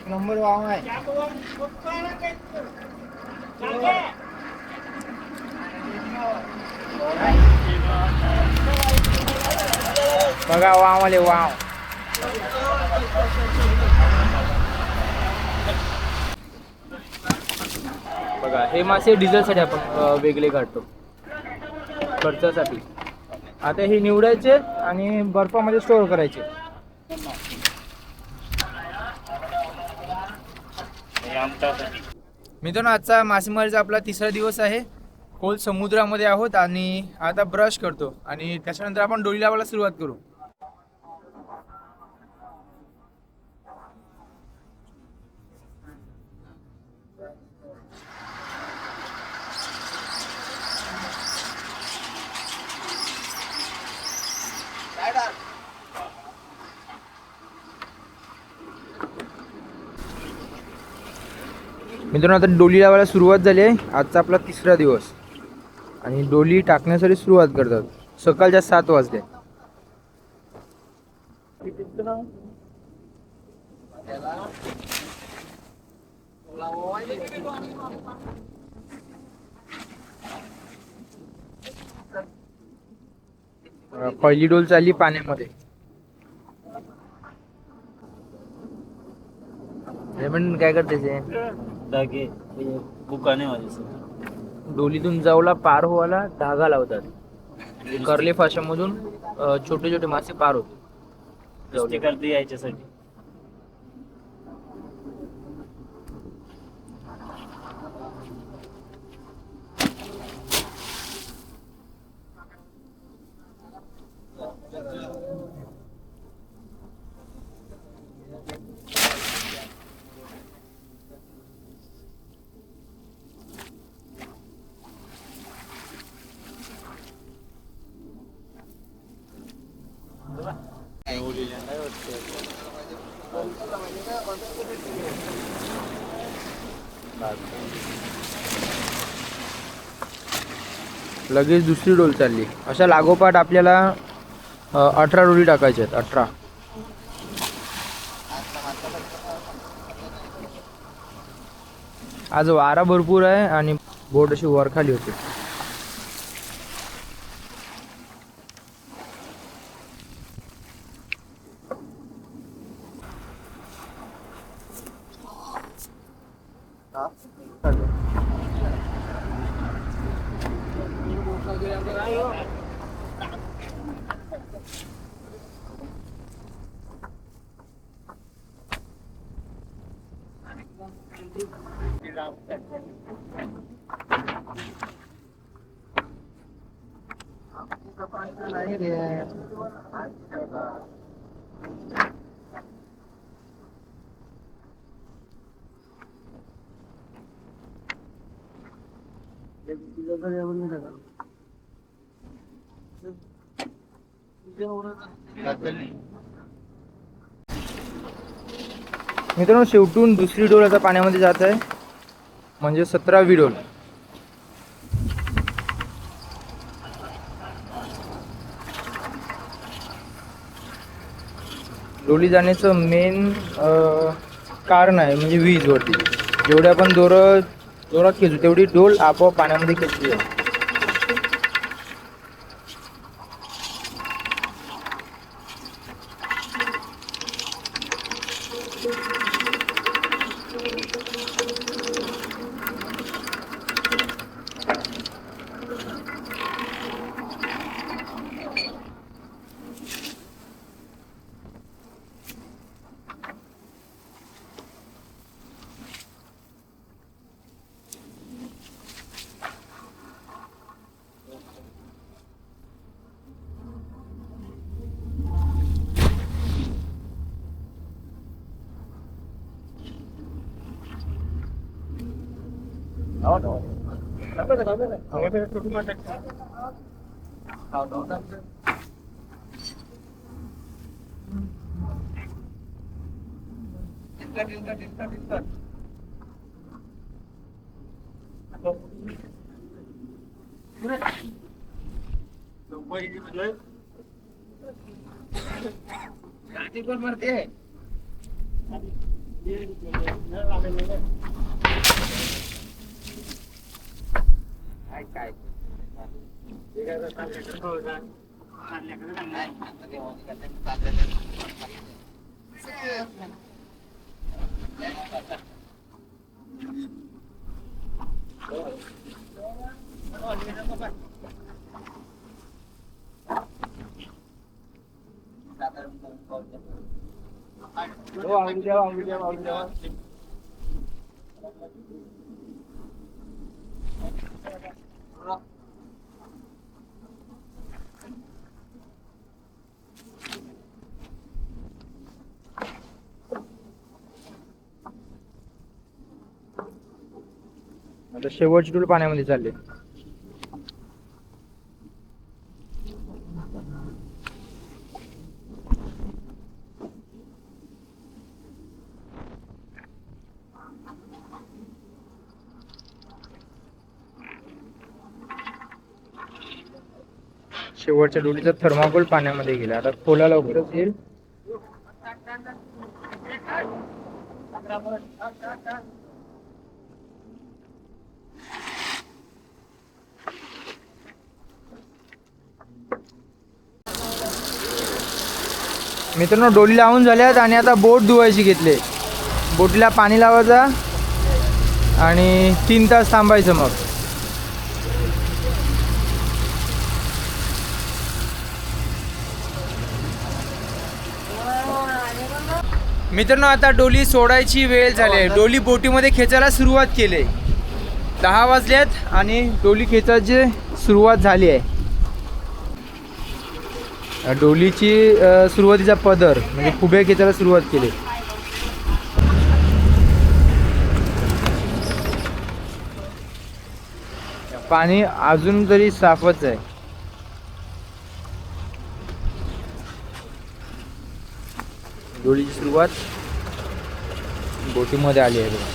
Number wow आहे. बघा wow आले वाव. बघा हे मासे डिझेलसाठी आपण वेगळे काढतो खर्चासाठी. आता हे निवडायचे आणि बर्फामध्ये स्टोअर करायचे. मित्रांनो आजचा मासेमारीचा आपला तिसरा दिवस आहे. खोल समुद्रामध्ये आहोत आणि आता ब्रश करतो आणि त्याच्यानंतर आपण डोली लावायला सुरुवात करू. मित्रांनो आता डोली लावायला सुरुवात झाली आहे. आजचा आपला तिसरा दिवस आणि डोली टाकण्यासाठी सुरुवात करतात. सकाळच्या 7 वाजले. पहिली डोल चालली पाण्यामध्ये. पण काय करते डोलीतून जाऊला पार व्हायला धागा लावतात. कर्ले फाशामधून छोटे छोटे मासे पार होते यायच्यासाठी. लगेच दुसरी डोल चालली. अशा लागोपाठ आपल्याला 18 डोली टाकायच्या आहेत. 18. आज वारा भरपूर आहे आणि बोट अशी वरखाली होते. मित्रांनो शेवटून दुसरी डोल आता पाण्यामध्ये जात आहे, म्हणजे 17वी डोल. डोली जाण्याचं मेन कारण आहे म्हणजे वीज वरती. जेवढे आपण जोरात खेचू तेवढी डोल आपोआप पाण्यामध्ये खेचली जाते. आता शेवटची डोल पाण्यामध्ये चालले. शेवटच्या डोलीचा थर्माकोल पाण्यामध्ये गेला. आता खोला लवकरच येईल. मित्रांनो, डोली लावून झाल्यात आणि आता बोट धुवायची घेतले. बोटीला पाणी लावायचा आणि 3 तास थांबायचं. मग मित्रांनो, आता डोली सोडायची वेळ झाली आहे. डोली बोटीमध्ये खेचायला सुरुवात केली. 10 वाजल्यात आणि डोली खेचायची सुरुवात झाली आहे. डोलीची सुरुवातीचा पदर म्हणजे खुबे खेचायला सुरुवात केली. पाणी अजून तरी साफच आहे. डोलीची सुरुवात बोटीमध्ये आली आहे.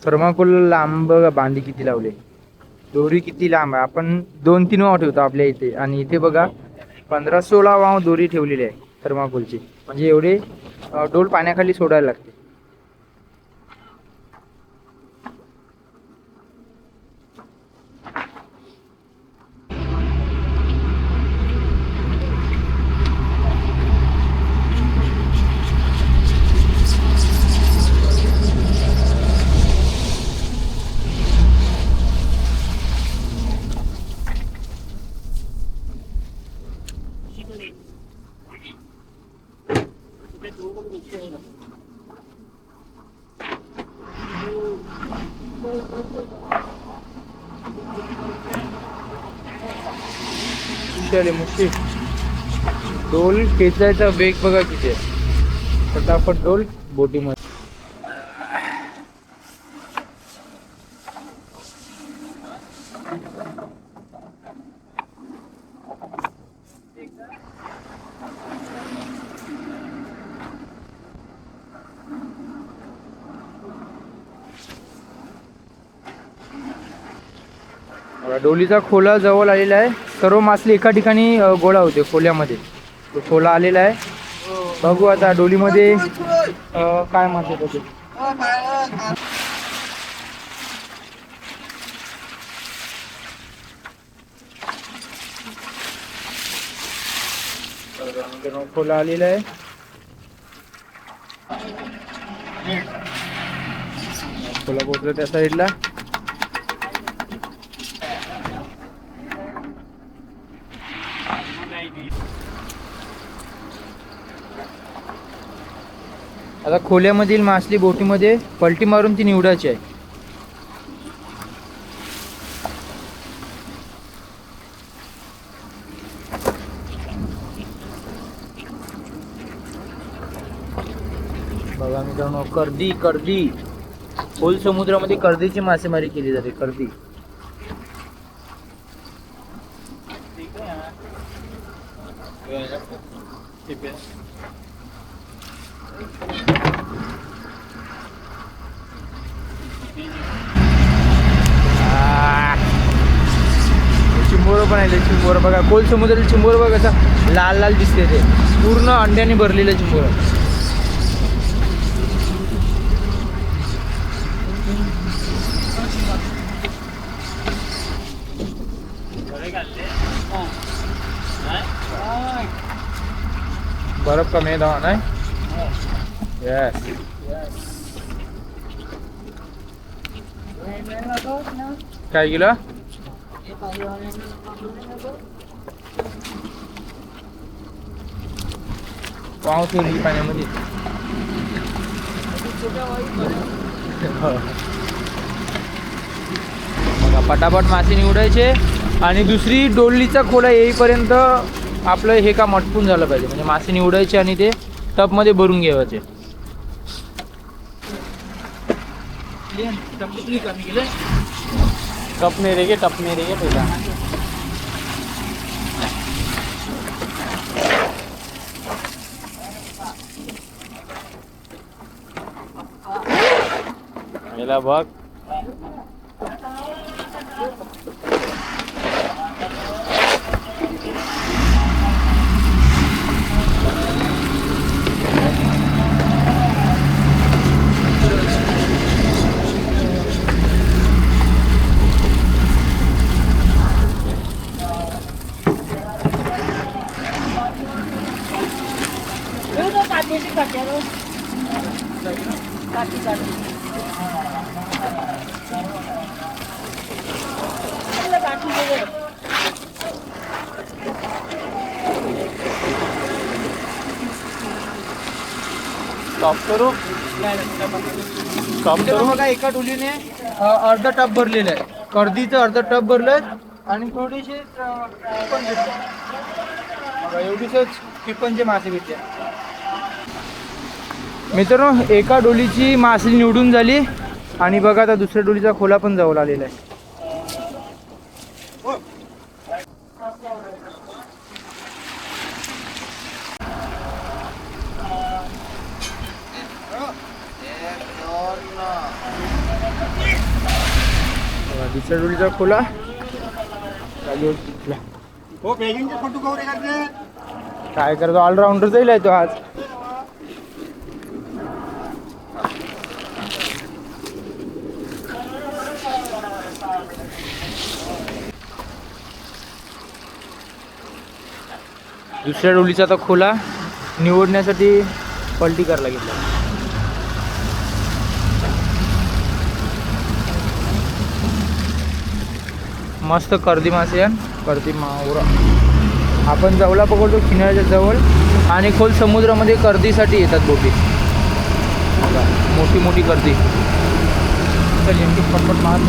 थर्माकोल लांब बांधी किती लावले, दोरी किती लांब आहे. आपण 2-3 वाव ठेवतो आपल्या इथे आणि इथे बघा 15-16 वाव दोरी ठेवलेली आहे थर्माकोलची. म्हणजे एवढे डोल पाण्याखाली सोडायला लागते. मुश्किल डोल खेचायचा वेग बघा किती आहे. फटाफट डोल बोटीमध्ये. डोलीचा खोला जवळ आलेला आहे. सर्व मासले एका ठिकाणी गोळा होते खोल्यामध्ये. तो खोला आलेला आहे. बघू आता डोलीमध्ये काय मासे होते. खोला आलेला आहे. खोला पोहोचला त्या साईडला. आता खोल्यामधील मासली बोटीमध्ये पलटी मारून ती निवडायची आहे. बघा मित्रांनो, कर्दी खोल समुद्रामध्ये कर्दीची मासेमारी केली जाते. कर्दी चिंबोरं पण आहे. चिंबोरं बघा, खोल समुद्रातील चिंबोरं बघा कसं लाल लाल दिसते. ते पूर्ण अंड्याने भरलेलं चिंबोरं. बर्फ कमी आहे नाही. येस. काय केलं? वाव ठेवली पाण्यामध्ये. बघा पटापट मासे निवडायचे आणि दुसरी डोलीचा खोला येईपर्यंत आपलं हे काम अटकून झालं पाहिजे. म्हणजे मासे निवडायचे आणि ते टबमध्ये भरून घ्यायचे. टप में रहेंगे पहिला. पहिला बघ. स्टॉप करू. स्टॉप करू. बघा एका डोलीने अर्ध टब भरलेलं आहे. कर्दीचं अर्ध टब भरलं आणि थोडीशी किपन भेटले. बघा एवढीच किपनचे मासे भेटले. मित्रांनो एका डोलीची मासळी निवडून झाली आणि बघा आता दुसऱ्या डोलीचा खोला पण जवळ आलेला आहे. दुसऱ्या डोलीचा खोला काय करतो. ऑलराऊंडर जाईल आहे तो आज. दुसऱ्या डोलीचा आता खोला निवडण्यासाठी पलटी करायला घेतला. मस्त कर्दी मासे आहे. कर्दी मावरा आपण जवळला पकडतो किनाऱ्याच्या जवळ आणि खोल समुद्रामध्ये कर्दीसाठी येतात बोटी. मोठी मोठी कर्दी. तर नेमकी पटपट मार.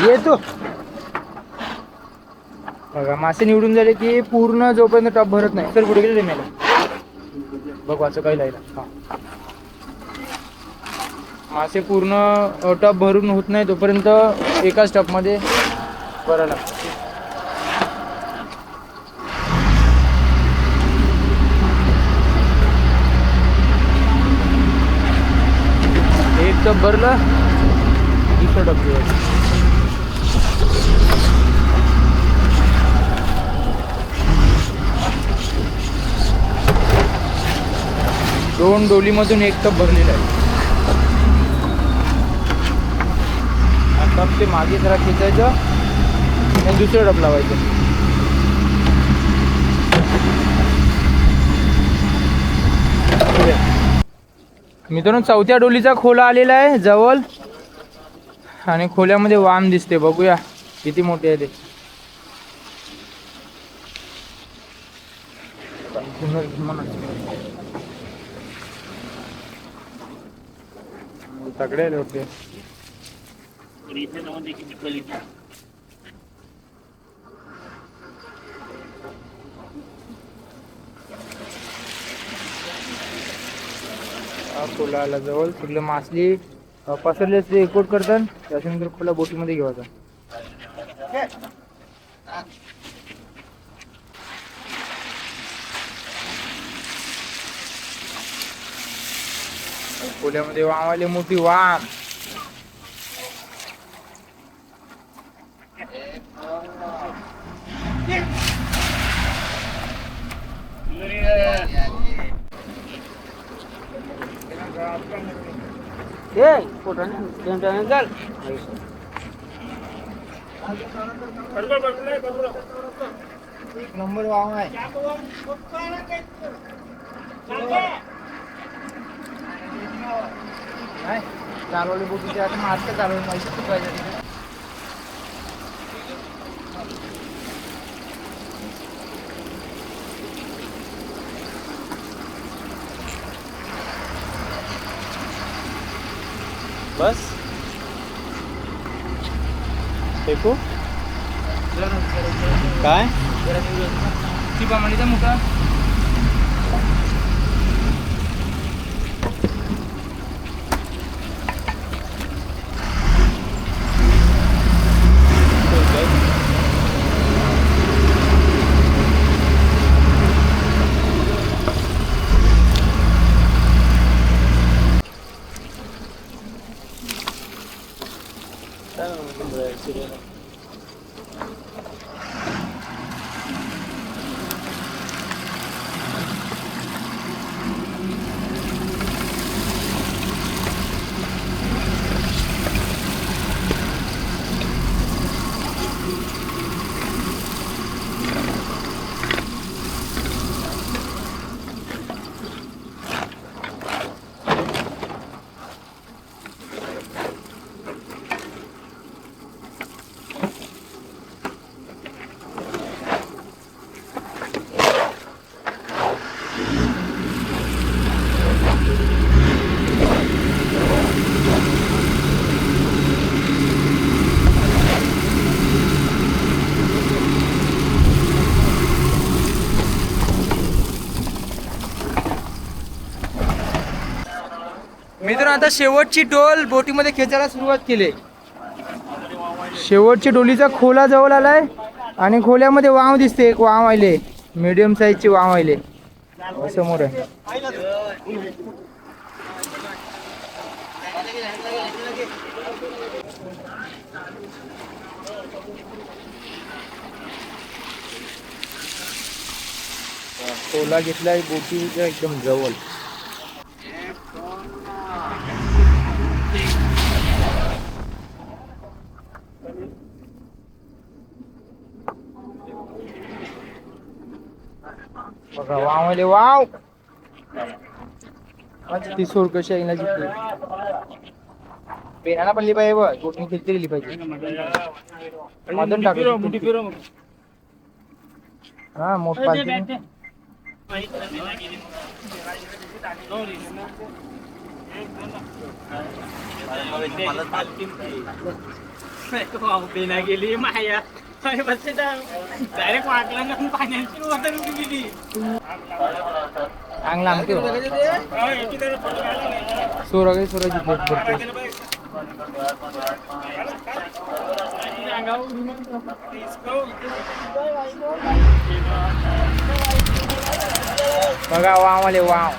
येतो बघा. मासे निवडून झाले की पूर्ण जोपर्यंत टप भरत नाही. तर कुठे गेले रे मला बघ वाचं काही लायला. मासे पूर्ण टप भरून होत नाही तोपर्यंत एकाच टपमध्ये भरायला लागतं. एक टप भरलं दुसरं टप घ्यायचं. दोन डोलीमधून एक टप भरलेला आहे. टप ते मागे जरा खेचायचं आणि दुसरं टप लावायचं. मित्रांनो चौथ्या डोलीचा खोला आलेला आहे जवळ आणि खोल्यामध्ये वाम दिसते. बघूया किती मोठे आहे ते. तगडे आले होते. खोला आला जवळ. तिकडे मासली पसरले असते एकवट करतात. त्याच्यानंतर खोला बोटीमध्ये घेवायचा. खोल्यामध्ये वाम आले, मोठी वाम. नंबर वाम आहे. चालवले बोटीचे आता मार्च चालवले माहिती चुकायचं. बस फेकू काय ती प्रमाणेचा मोठा मित्रांनो आता शेवटची डोल बोटीमध्ये खेचायला सुरुवात केली. शेवटची डोलीचा खोला जवळ आलाय आणि खोल्यामध्ये वाव दिसते. एक वाव आले, मीडियम साईजचे वाव आले समोर आहे. खोला घेतलाय बोटीच्या एकदम जवळ. बघा वाव आले, वाव. ती सोड कशी आहे ना पेनाला पडली पाहिजे बघ. बोटणी खेळती गेली पाहिजे. मधून टाकू हा मोठ पालती. गेली माया डायरेक्ट वाटला ना पाण्याची वाटर गेली. अंग लांबते सोराची सोराची बघा वाव आले, वाव.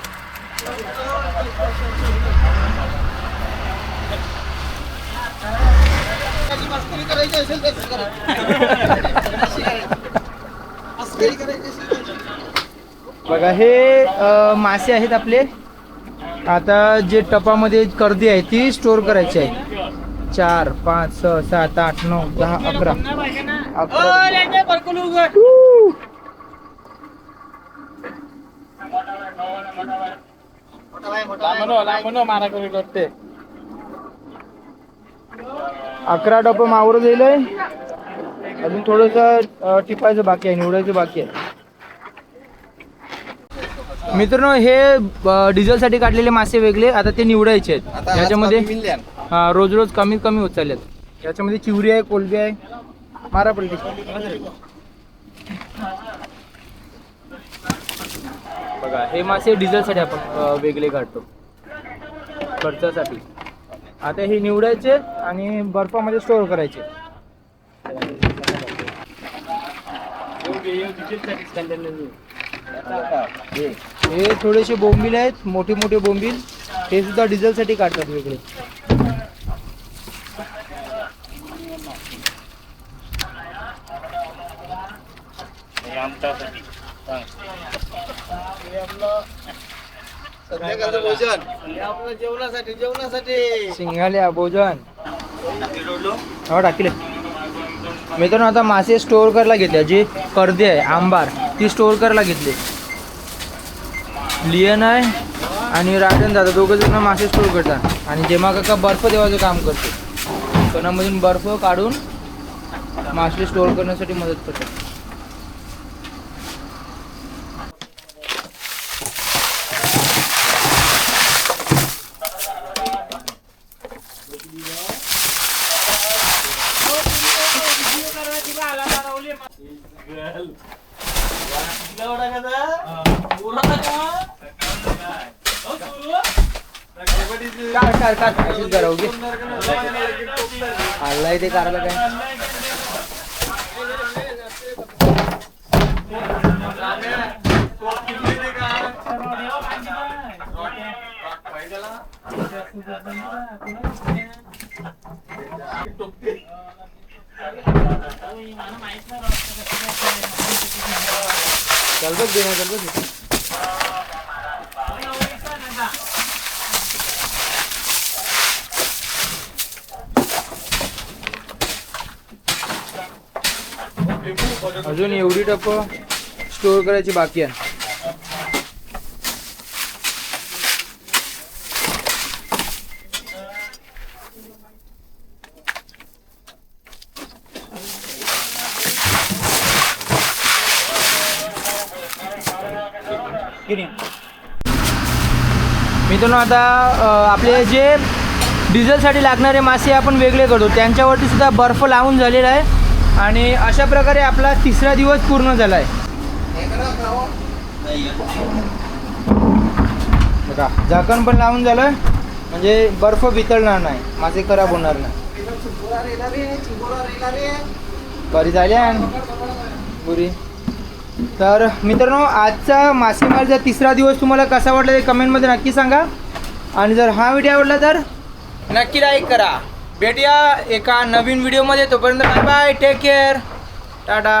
बघा हे मासे आहेत आपले. आता जे टपामध्ये कर्दी आहे ती स्टोर करायची आहे. 4 5 6 7 8 9 10 11 मारा कमी करते 11 डब्बा मावर दिलंय. अजून थोडंसं टिपायचं बाकी आहे, निवडायचं बाकी आहे. मित्रांनो हे डिझेलसाठी काढलेले मासे वेगळे, आता ते निवडायचे आहेत. याच्यामध्ये हा रोज रोज कमी कमी होत चाललेत. याच्यामध्ये चिवरी आहे, कोलबी आहे. मारा पलटी. बघा हे मासे डिझेलसाठी आपण वेगळे काढतो खर्चासाठी. आता हे निवडायचे आणि बर्फामध्ये स्टोअर करायचे. हे थोडेसे बोंबील आहेत, मोठे मोठे बोंबील. हे सुद्धा डिझेलसाठी काढतात वेगळे. शिंगाल्या भोजन हो टाकले. मित्रांनो आता मासे स्टोअर करायला घेतले. जे कर्दे आहे आंबार ती स्टोअर करायला घेतले. लियन आहे आणि राजन दादा दोघं जण मासे स्टोअर करतात. आणि जेव्हा काका बर्फ देवाचं काम करते. कणामधून बर्फ काढून मासे स्टोअर करण्यासाठी मदत करतात. अशीच करा ओके. आलाय ते करायला काय. चल बघ देना चल बघ. अजून एवढी टप्प स्टोअर करायची बाकी आहे. मित्रांनो आता आपले जे डिझेलसाठी लागणारे मासे आपण वेगळे करतो त्यांच्यावरती सुद्धा बर्फ लावून झालेला आहे. आणि अशा प्रकारे आपला 3रा दिवस पूर्ण झाला आहे. बघा झाकण पण लावून झालं म्हणजे बर्फ वितळणार नाही, मासे खराब होणार नाही. बरी झाली बुरी. तर मित्रांनो आजचा मासेमारीचा 3रा दिवस तुम्हाला कसा वाटला ते कमेंटमध्ये नक्की सांगा. आणि जर हा व्हिडिओ आवडला तर नक्की लाईक करा. भेटूया एका नवीन व्हिडिओमध्ये. तोपर्यंत bye bye, take care, Tata.